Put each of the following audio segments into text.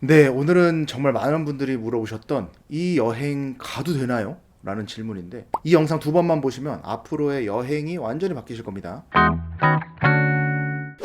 네, 오늘은 정말 많은 분들이 물어보셨던 이 여행 가도 되나요? 라는 질문인데 이 영상 두 번만 보시면 앞으로의 여행이 완전히 바뀌실 겁니다.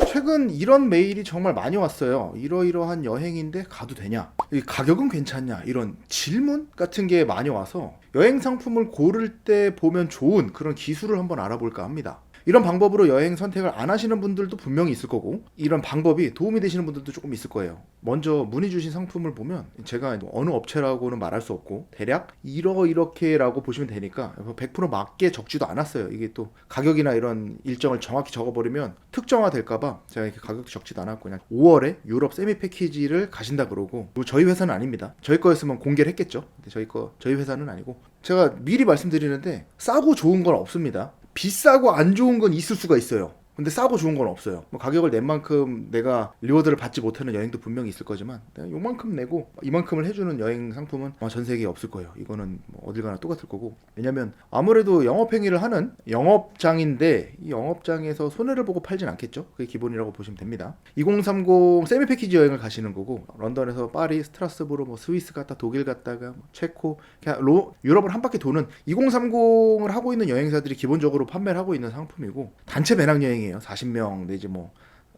최근 이런 메일이 정말 많이 왔어요. 이러이러한 여행인데 가도 되냐? 이 가격은 괜찮냐? 이런 질문 같은 게 많이 와서 여행 상품을 고를 때 보면 좋은 그런 기술을 한번 알아볼까 합니다. 이런 방법으로 여행 선택을 안 하시는 분들도 분명히 있을 거고 이런 방법이 도움이 되시는 분들도 조금 있을 거예요. 먼저 문의 주신 상품을 보면 제가 어느 업체라고는 말할 수 없고 대략 이렇게라고 보시면 되니까 100% 맞게 적지도 않았어요. 이게 또 가격이나 이런 일정을 정확히 적어버리면 특정화 될까봐 제가 이렇게 가격도 적지도 않았고 그냥 5월에 유럽 세미 패키지를 가신다 그러고 저희 회사는 아닙니다. 저희 거였으면 공개를 했겠죠. 근데 저희 회사는 아니고 제가 미리 말씀드리는데 싸고 좋은 건 없습니다. 비싸고 안 좋은 건 있을 수가 있어요. 근데 싸고 좋은 건 없어요. 뭐 가격을 낸 만큼 내가 리워드를 받지 못하는 여행도 분명히 있을 거지만 내가 요만큼 내고 이만큼을 해주는 여행 상품은 아마 전 세계에 없을 거예요. 이거는 뭐 어딜 가나 똑같을 거고. 왜냐면 아무래도 영업행위를 하는 영업장인데 이 영업장에서 손해를 보고 팔진 않겠죠. 그게 기본이라고 보시면 됩니다. 2030 세미 패키지 여행을 가시는 거고 런던에서 파리, 스트라스부르, 뭐 스위스 갔다 독일 갔다가 뭐 체코, 유럽을 한 바퀴 도는 2030을 하고 있는 여행사들이 기본적으로 판매를 하고 있는 상품이고 단체 배낭여행이에요. 40명 내지 뭐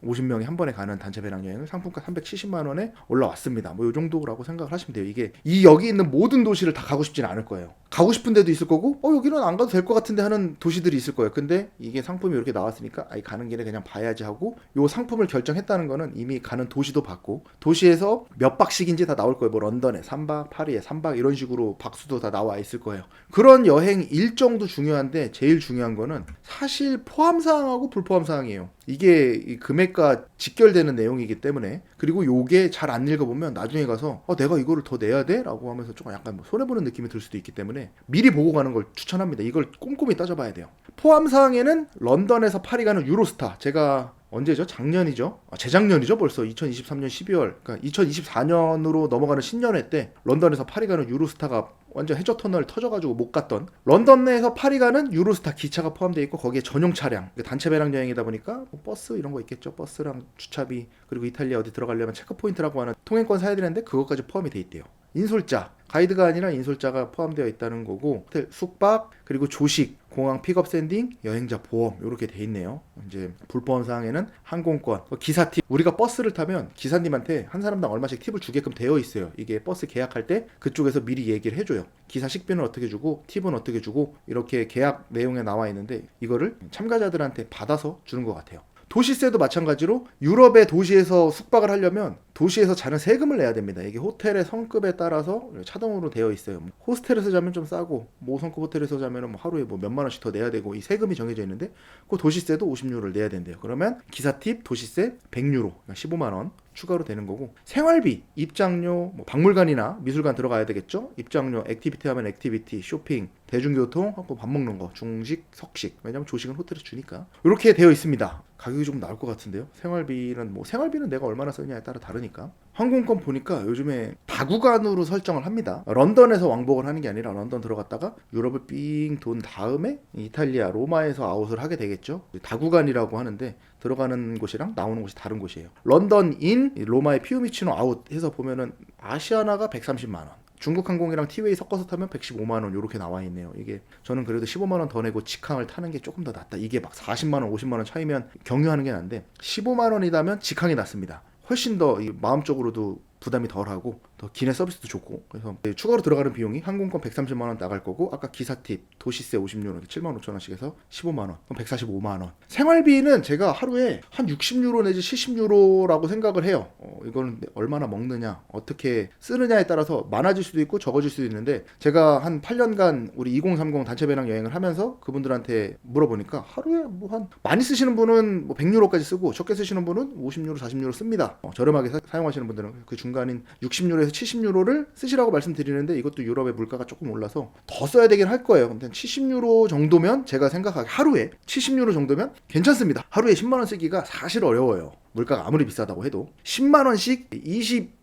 50명이 한 번에 가는 단체 배낭여행을 상품가 370만 원에 올라왔습니다. 뭐 이 정도라고 생각을 하시면 돼요. 이게 여기 있는 모든 도시를 다 가고 싶지는 않을 거예요. 가고 싶은 데도 있을 거고 여기는 안 가도 될 것 같은데 하는 도시들이 있을 거예요. 근데 이게 상품이 이렇게 나왔으니까 가는 길에 그냥 봐야지 하고 요 상품을 결정했다는 거는 이미 가는 도시도 봤고 도시에서 몇 박씩인지 다 나올 거예요. 뭐 런던에 3박, 파리에 3박 이런 식으로 박수도 다 나와 있을 거예요. 그런 여행 일정도 중요한데 제일 중요한 거는 사실 포함사항하고 불포함사항이에요. 이게 이 금액과 직결되는 내용이기 때문에 그리고 요게 잘 안 읽어보면 나중에 가서 내가 이거를 더 내야 돼? 라고 하면서 조금 약간 손해보는 느낌이 들 수도 있기 때문에 미리 보고 가는 걸 추천합니다. 이걸 꼼꼼히 따져봐야 돼요. 포함사항에는 런던에서 파리 가는 유로스타 제가 언제죠? 작년이죠? 재작년이죠 벌써 2023년 12월 그러니까 2024년으로 넘어가는 신년회 때 런던에서 파리 가는 유로스타가 완전 해저 터널 터져가지고 못 갔던 런던 내에서 파리 가는 유로스타 기차가 포함되어 있고 거기에 전용 차량 단체 배낭 여행이다 보니까 뭐 버스 이런 거 있겠죠. 버스랑 주차비 그리고 이탈리아 어디 들어가려면 체크포인트라고 하는 통행권 사야 되는데 그것까지 포함이 돼 있대요. 인솔자 가이드가 아니라 인솔자가 포함되어 있다는 거고 호텔 숙박 그리고 조식 공항 픽업 샌딩 여행자 보험 이렇게 돼 있네요. 이제 불포함 사항에는 항공권 기사 팁 우리가 버스를 타면 기사님한테 한 사람당 얼마씩 팁을 주게끔 되어 있어요. 이게 버스 계약할 때 그쪽에서 미리 얘기를 해줘요. 기사 식비는 어떻게 주고 팁은 어떻게 주고 이렇게 계약 내용에 나와 있는데 이거를 참가자들한테 받아서 주는 것 같아요. 도시세도 마찬가지로 유럽의 도시에서 숙박을 하려면 도시에서 자는 세금을 내야 됩니다. 이게 호텔의 성급에 따라서 차등으로 되어 있어요. 호스텔에서 자면 좀 싸고 5성급 호텔에서 자면 뭐 하루에 뭐 몇만 원씩 더 내야 되고 이 세금이 정해져 있는데 그 도시세도 50유로를 내야 된대요. 그러면 기사 팁 도시세 100유로 그러니까 15만 원 추가로 되는 거고 생활비 입장료 뭐 박물관이나 미술관 들어가야 되겠죠. 입장료 액티비티 하면 액티비티 쇼핑 대중교통 하고 밥 먹는 거 중식 석식 왜냐면 조식은 호텔에서 주니까 이렇게 되어 있습니다. 가격이 좀 나올 것 같은데요. 생활비는 내가 얼마나 쓰느냐에 따라 다르니까. 항공권 보니까 요즘에 다구간으로 설정을 합니다. 런던에서 왕복을 하는 게 아니라 런던 들어갔다가 유럽을 삥 돈 다음에 이탈리아 로마에서 아웃을 하게 되겠죠. 다구간이라고 하는데 들어가는 곳이랑 나오는 곳이 다른 곳이에요. 런던 인 로마의 피우미치노 아웃 해서 보면은 아시아나가 130만 원. 중국 항공이랑 티웨이 섞어서 타면 115만 원 이렇게 나와 있네요. 이게 저는 그래도 15만 원 더 내고 직항을 타는 게 조금 더 낫다. 이게 막 40만 원, 50만 원 차이면 경유하는 게 난데 15만 원이라면 직항이 낫습니다. 훨씬 더 마음적으로도 부담이 덜하고 더 기내 서비스도 좋고 그래서 추가로 들어가는 비용이 항공권 130만 원 나갈 거고 아까 기사 팁 도시세 50유로 7만 5천 원씩 해서 15만 원 그럼 145만 원 생활비는 제가 하루에 한 60유로 내지 70유로라고 생각을 해요. 이거는 얼마나 먹느냐 어떻게 쓰느냐에 따라서 많아질 수도 있고 적어질 수도 있는데 제가 한 8년간 우리 2030 단체 배낭 여행을 하면서 그분들한테 물어보니까 하루에 뭐 한 많이 쓰시는 분은 뭐 100유로까지 쓰고 적게 쓰시는 분은 50유로 40유로 씁니다. 저렴하게 사용하시는 분들은 그 중간인 60유로에서 70유로를 쓰시라고 말씀드리는데 이것도 유럽의 물가가 조금 올라서 더 써야 되긴 할 거예요. 근데 70유로 정도면 제가 생각하기 하루에 70유로 정도면 괜찮습니다. 하루에 10만원 쓰기가 사실 어려워요. 물가가 아무리 비싸다고 해도 10만원씩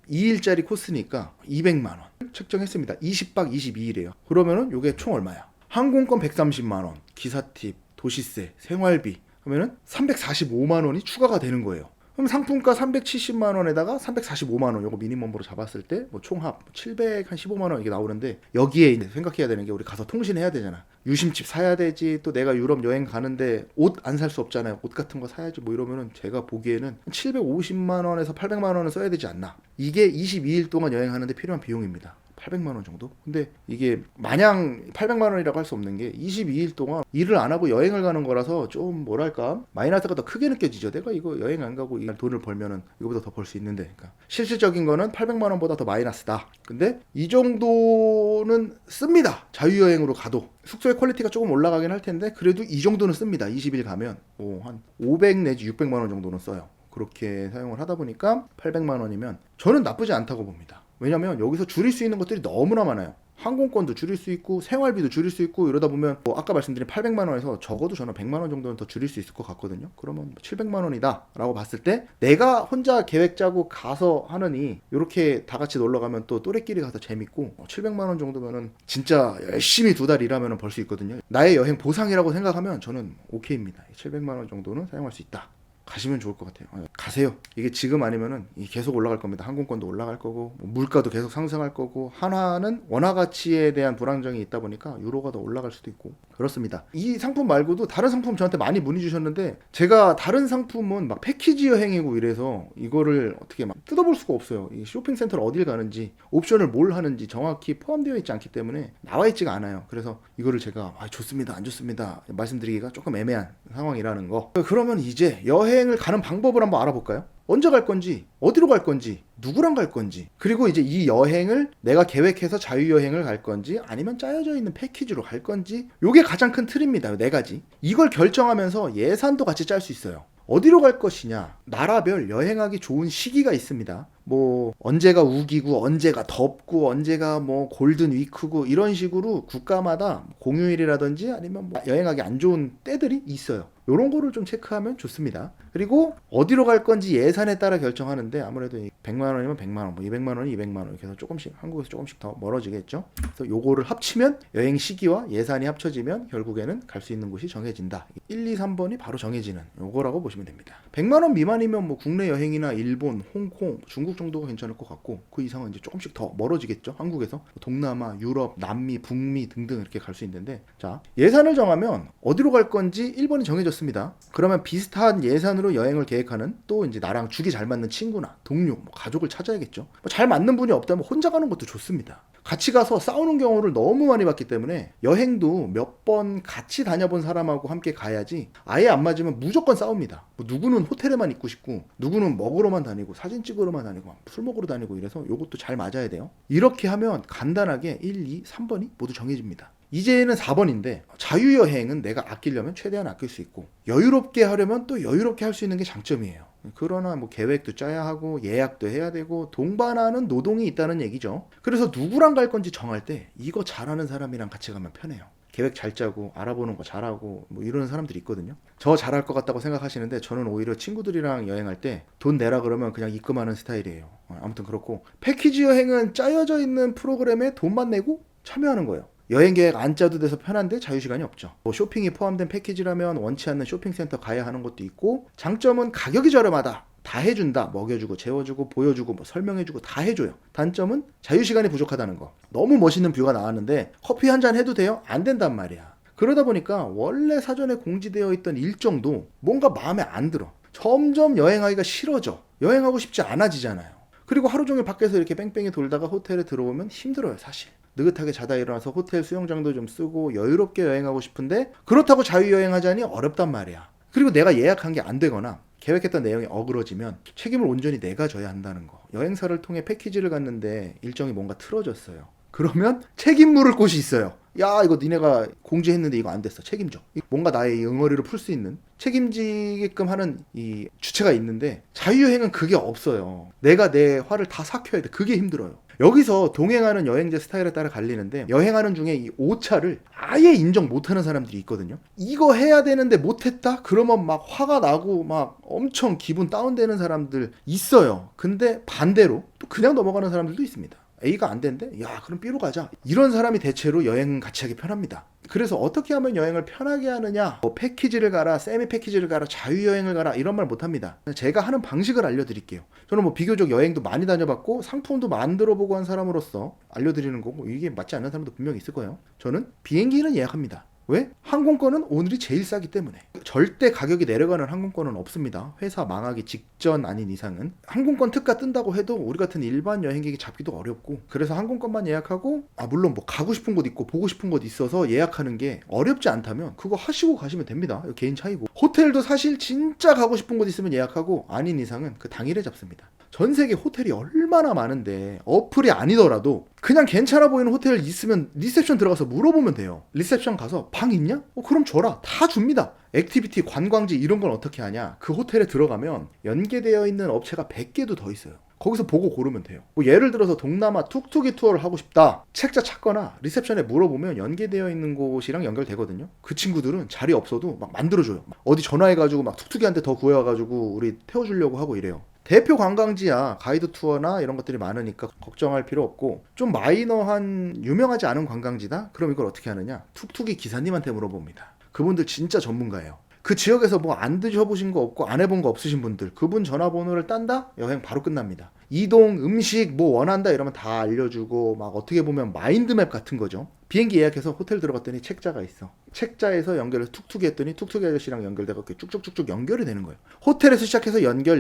22일짜리 코스니까 200만원 책정했습니다. 20박 22일이에요. 그러면은 이게 총 얼마야? 항공권 130만원, 기사팁, 도시세, 생활비 하면은 345만원이 추가가 되는 거예요. 그럼 상품가 370만 원에다가 345만 원 요거 미니멈으로 잡았을 때 뭐 총합 715만 원 이게 나오는데, 여기에 이제 생각해야 되는 게 우리 가서 통신해야 되잖아. 유심칩 사야 되지. 또 내가 유럽 여행 가는데 옷 안 살 수 없잖아요. 옷 같은 거 사야지. 뭐 이러면은 제가 보기에는 750만 원에서 800만 원은 써야 되지 않나. 이게 22일 동안 여행하는데 필요한 비용입니다. 800만 원 정도? 근데 이게 마냥 800만 원이라고 할 수 없는 게 22일 동안 일을 안 하고 여행을 가는 거라서 좀 뭐랄까 마이너스가 더 크게 느껴지죠. 내가 이거 여행 안 가고 이 돈을 벌면은 이거보다 더 벌 수 있는데, 그러니까 실질적인 거는 800만 원보다 더 마이너스다. 근데 이 정도는 씁니다. 자유여행으로 가도 숙소의 퀄리티가 조금 올라가긴 할 텐데 그래도 이 정도는 씁니다. 20일 가면 한 500 내지 600만 원 정도는 써요. 그렇게 사용을 하다 보니까 800만 원이면 저는 나쁘지 않다고 봅니다. 왜냐면 여기서 줄일 수 있는 것들이 너무나 많아요. 항공권도 줄일 수 있고 생활비도 줄일 수 있고, 이러다 보면 뭐 아까 말씀드린 800만 원에서 적어도 저는 100만 원 정도는 더 줄일 수 있을 것 같거든요. 그러면 700만 원이다 라고 봤을 때 내가 혼자 계획 짜고 가서 하느니 이렇게 다 같이 놀러 가면 또 또래끼리 가서 재밌고, 700만 원 정도면은 진짜 열심히 2달 일하면 벌 수 있거든요. 나의 여행 보상이라고 생각하면 저는 오케이입니다. 700만 원 정도는 사용할 수 있다. 가시면 좋을 것 같아요. 가세요. 이게 지금 아니면은 계속 올라갈 겁니다. 항공권도 올라갈 거고, 물가도 계속 상승할 거고, 한화는 원화 가치에 대한 불안정이 있다 보니까 유로가 더 올라갈 수도 있고 그렇습니다. 이 상품 말고도 다른 상품 저한테 많이 문의 주셨는데, 제가 다른 상품은 막 패키지 여행이고 이래서 이거를 어떻게 막 뜯어볼 수가 없어요. 이 쇼핑센터를 어딜 가는지, 옵션을 뭘 하는지 정확히 포함되어 있지 않기 때문에 나와 있지가 않아요. 그래서 이거를 제가 좋습니다, 안 좋습니다 말씀드리기가 조금 애매한 상황이라는 거. 그러면 이제 여행을 가는 방법을 한번 알아볼까요? 언제 갈 건지, 어디로 갈 건지, 누구랑 갈 건지, 그리고 이제 이 여행을 내가 계획해서 자유여행을 갈 건지 아니면 짜여져 있는 패키지로 갈 건지, 요게 가장 큰 틀입니다. 4가지. 이걸 결정하면서 예산도 같이 짤 수 있어요. 어디로 갈 것이냐, 나라별 여행하기 좋은 시기가 있습니다. 뭐 언제가 우기고 언제가 덥고 언제가 뭐 골든 위크고 이런 식으로 국가마다 공휴일이라든지 아니면 뭐 여행하기 안 좋은 때들이 있어요. 요런 거를 좀 체크하면 좋습니다. 그리고 어디로 갈 건지 예산에 따라 결정하는데, 아무래도 100만 원이면 100만 원, 뭐 200만 원이 200만 원 이렇게 해서 조금씩, 한국에서 조금씩 더 멀어지겠죠. 그래서 요거를 합치면, 여행 시기와 예산이 합쳐지면 결국에는 갈 수 있는 곳이 정해진다. 1, 2, 3번이 바로 정해지는 요거라고 보시면 됩니다. 100만 원 미만이면 뭐 국내 여행이나 일본, 홍콩, 중국 정도가 괜찮을 것 같고, 그 이상은 이제 조금씩 더 멀어지겠죠. 한국에서 동남아, 유럽, 남미, 북미 등등 이렇게 갈 수 있는데, 자, 예산을 정하면 어디로 갈 건지 1번이 정해졌습니다. 그러면 비슷한 예산으로 여행을 계획하는, 또 이제 나랑 죽이 잘 맞는 친구나 동료, 뭐 가족을 찾아야겠죠. 뭐 잘 맞는 분이 없다면 혼자 가는 것도 좋습니다. 같이 가서 싸우는 경우를 너무 많이 봤기 때문에 여행도 몇 번 같이 다녀본 사람하고 함께 가야지, 아예 안 맞으면 무조건 싸웁니다. 뭐 누구는 호텔에만 있고 싶고, 누구는 먹으러만 다니고 사진 찍으러만 다니고 술 먹으러 다니고 이래서 요것도 잘 맞아야 돼요. 이렇게 하면 간단하게 1, 2, 3번이 모두 정해집니다. 이제는 4번인데, 자유여행은 내가 아끼려면 최대한 아낄 수 있고, 여유롭게 하려면 또 여유롭게 할 수 있는 게 장점이에요. 그러나 뭐 계획도 짜야 하고 예약도 해야 되고 동반하는 노동이 있다는 얘기죠. 그래서 누구랑 갈 건지 정할 때 이거 잘하는 사람이랑 같이 가면 편해요. 계획 잘 짜고 알아보는 거 잘하고 뭐 이러는 사람들이 있거든요. 저 잘할 것 같다고 생각하시는데, 저는 오히려 친구들이랑 여행할 때 돈 내라 그러면 그냥 입금하는 스타일이에요. 아무튼 그렇고, 패키지 여행은 짜여져 있는 프로그램에 돈만 내고 참여하는 거예요. 여행 계획 안 짜도 돼서 편한데 자유시간이 없죠. 뭐 쇼핑이 포함된 패키지라면 원치 않는 쇼핑센터 가야 하는 것도 있고, 장점은 가격이 저렴하다. 다 해준다. 먹여주고 재워주고 보여주고 뭐 설명해주고 다 해줘요. 단점은 자유시간이 부족하다는 거. 너무 멋있는 뷰가 나왔는데 커피 한 잔 해도 돼요? 안 된단 말이야. 그러다 보니까 원래 사전에 공지되어 있던 일정도 뭔가 마음에 안 들어. 점점 여행하기가 싫어져. 여행하고 싶지 않아지잖아요. 그리고 하루 종일 밖에서 이렇게 뺑뺑이 돌다가 호텔에 들어오면 힘들어요, 사실. 느긋하게 자다 일어나서 호텔 수영장도 좀 쓰고 여유롭게 여행하고 싶은데, 그렇다고 자유여행하자니 어렵단 말이야. 그리고 내가 예약한 게 안 되거나 계획했던 내용이 어그러지면 책임을 온전히 내가 져야 한다는 거. 여행사를 통해 패키지를 갔는데 일정이 뭔가 틀어졌어요. 그러면 책임 물을 곳이 있어요. 야, 이거 니네가 공지했는데 이거 안 됐어. 책임져. 뭔가 나의 응어리를 풀 수 있는, 책임지게끔 하는 이 주체가 있는데, 자유여행은 그게 없어요. 내가 내 화를 다 삭혀야 돼. 그게 힘들어요. 여기서 동행하는 여행자 스타일에 따라 갈리는데, 여행하는 중에 이 오차를 아예 인정 못하는 사람들이 있거든요. 이거 해야 되는데 못했다? 그러면 막 화가 나고 막 엄청 기분 다운되는 사람들 있어요. 근데 반대로 또 그냥 넘어가는 사람들도 있습니다. A가 안 된대? 야, 그럼 B로 가자. 이런 사람이 대체로 여행 같이 하기 편합니다. 그래서 어떻게 하면 여행을 편하게 하느냐, 뭐 패키지를 가라, 세미 패키지를 가라, 자유여행을 가라, 이런 말 못합니다. 제가 하는 방식을 알려드릴게요. 저는 뭐 비교적 여행도 많이 다녀봤고 상품도 만들어보고 한 사람으로서 알려드리는 거고, 이게 맞지 않는 사람도 분명히 있을 거예요. 저는 비행기는 예약합니다. 왜? 항공권은 오늘이 제일 싸기 때문에. 절대 가격이 내려가는 항공권은 없습니다. 회사 망하기 직전 아닌 이상은. 항공권 특가 뜬다고 해도 우리 같은 일반 여행객이 잡기도 어렵고, 그래서 항공권만 예약하고, 물론 뭐 가고 싶은 곳 있고 보고 싶은 곳 있어서 예약하는 게 어렵지 않다면 그거 하시고 가시면 됩니다. 이거 개인 차이고. 호텔도 사실 진짜 가고 싶은 곳 있으면 예약하고, 아닌 이상은 그 당일에 잡습니다. 전 세계 호텔이 얼마나 많은데 어플이 아니더라도 그냥 괜찮아 보이는 호텔 있으면 리셉션 들어가서 물어보면 돼요. 리셉션 가서 방 있냐? 그럼 줘라. 다 줍니다. 액티비티, 관광지 이런 건 어떻게 하냐? 그 호텔에 들어가면 연계되어 있는 업체가 100개도 더 있어요. 거기서 보고 고르면 돼요. 뭐 예를 들어서 동남아 툭툭이 투어를 하고 싶다. 책자 찾거나 리셉션에 물어보면 연계되어 있는 곳이랑 연결되거든요. 그 친구들은 자리 없어도 막 만들어줘요. 어디 전화해가지고 막 툭툭이한테 더 구해와가지고 우리 태워주려고 하고 이래요. 대표 관광지야 가이드 투어나 이런 것들이 많으니까 걱정할 필요 없고, 좀 마이너한 유명하지 않은 관광지다? 그럼 이걸 어떻게 하느냐? 툭툭이 기사님한테 물어봅니다. 그분들 진짜 전문가예요. 그 지역에서 뭐 안 드셔보신 거 없고 안 해본 거 없으신 분들, 그분 전화번호를 딴다? 여행 바로 끝납니다. 이동, 음식 뭐 원한다 이러면 다 알려주고, 막 어떻게 보면 마인드맵 같은 거죠. 비행기 예약해서 호텔 들어갔더니 책자가 있어. 책자에서 연결해서 툭툭이 했더니 툭툭이 아저씨랑 연결돼서 쭉쭉쭉쭉 연결이 되는 거예요. 호텔에서 시작해서 연결.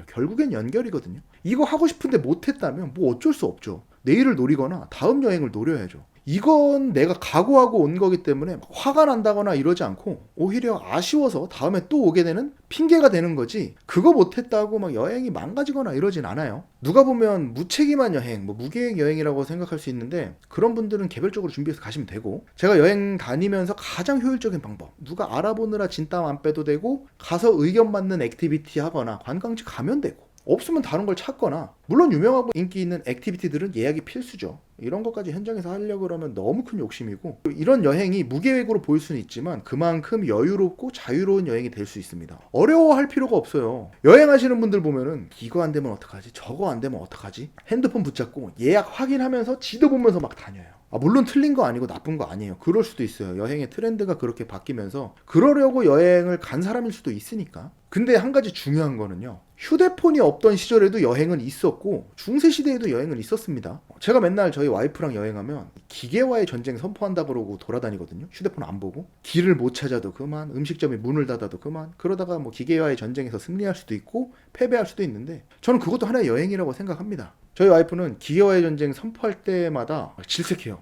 결국엔 연결이거든요. 이거 하고 싶은데 못했다면 뭐 어쩔 수 없죠. 내일을 노리거나 다음 여행을 노려야죠. 이건 내가 각오하고 온 거기 때문에 화가 난다거나 이러지 않고, 오히려 아쉬워서 다음에 또 오게 되는 핑계가 되는 거지, 그거 못했다고 막 여행이 망가지거나 이러진 않아요. 누가 보면 무책임한 여행, 뭐 무계획 여행이라고 생각할 수 있는데, 그런 분들은 개별적으로 준비해서 가시면 되고, 제가 여행 다니면서 가장 효율적인 방법, 누가 알아보느라 진땀 안 빼도 되고, 가서 의견 맞는 액티비티 하거나 관광지 가면 되고, 없으면 다른 걸 찾거나, 물론 유명하고 인기 있는 액티비티들은 예약이 필수죠. 이런 것까지 현장에서 하려고 그러면 너무 큰 욕심이고, 이런 여행이 무계획으로 보일 수는 있지만 그만큼 여유롭고 자유로운 여행이 될 수 있습니다. 어려워할 필요가 없어요. 여행하시는 분들 보면은 이거 안 되면 어떡하지? 저거 안 되면 어떡하지? 핸드폰 붙잡고 예약 확인하면서 지도 보면서 막 다녀요. 물론 틀린 거 아니고 나쁜 거 아니에요. 그럴 수도 있어요. 여행의 트렌드가 그렇게 바뀌면서 그러려고 여행을 간 사람일 수도 있으니까. 근데 한 가지 중요한 거는요, 휴대폰이 없던 시절에도 여행은 있었고 중세시대에도 여행은 있었습니다. 제가 맨날 저희 와이프랑 여행하면 기계와의 전쟁 선포한다 그러고 돌아다니거든요. 휴대폰 안 보고. 길을 못 찾아도 그만, 음식점이 문을 닫아도 그만. 그러다가 뭐 기계와의 전쟁에서 승리할 수도 있고 패배할 수도 있는데, 저는 그것도 하나의 여행이라고 생각합니다. 저희 와이프는 기계와의 전쟁 선포할 때마다 질색해요.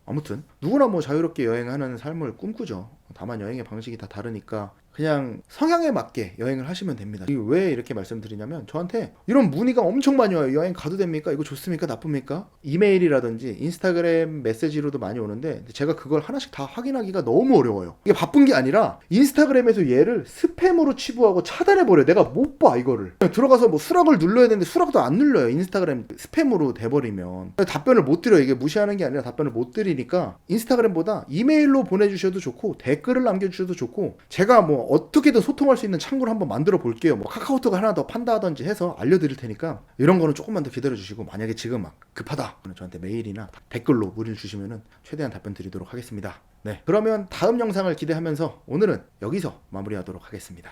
아무튼 누구나 뭐 자유롭게 여행하는 삶을 꿈꾸죠. 다만 여행의 방식이 다 다르니까 그냥 성향에 맞게 여행을 하시면 됩니다. 왜 이렇게 말씀드리냐면, 저한테 이런 문의가 엄청 많이 와요. 여행 가도 됩니까? 이거 좋습니까? 나쁩니까? 이메일이라든지 인스타그램 메시지로도 많이 오는데, 제가 그걸 하나씩 다 확인하기가 너무 어려워요. 이게 바쁜 게 아니라 인스타그램에서 얘를 스팸으로 치부하고 차단해버려요. 내가 못 봐 이거를. 들어가서 뭐 수락을 눌러야 되는데 수락도 안 눌러요. 인스타그램 스팸으로 돼버리면 답변을 못 드려요. 이게 무시하는 게 아니라 답변을 못 드리니까 인스타그램보다 이메일로 보내주셔도 좋고 댓글을 남겨주셔도 좋고, 제가 뭐 어떻게든 소통할 수 있는 창구를 한번 만들어 볼게요. 뭐 카카오톡 하나 더 판다 하든지 해서 알려드릴 테니까, 이런 거는 조금만 더 기다려 주시고, 만약에 지금 막 급하다 저한테 메일이나 댓글로 문의를 주시면은 최대한 답변 드리도록 하겠습니다. 네, 그러면 다음 영상을 기대하면서 오늘은 여기서 마무리하도록 하겠습니다.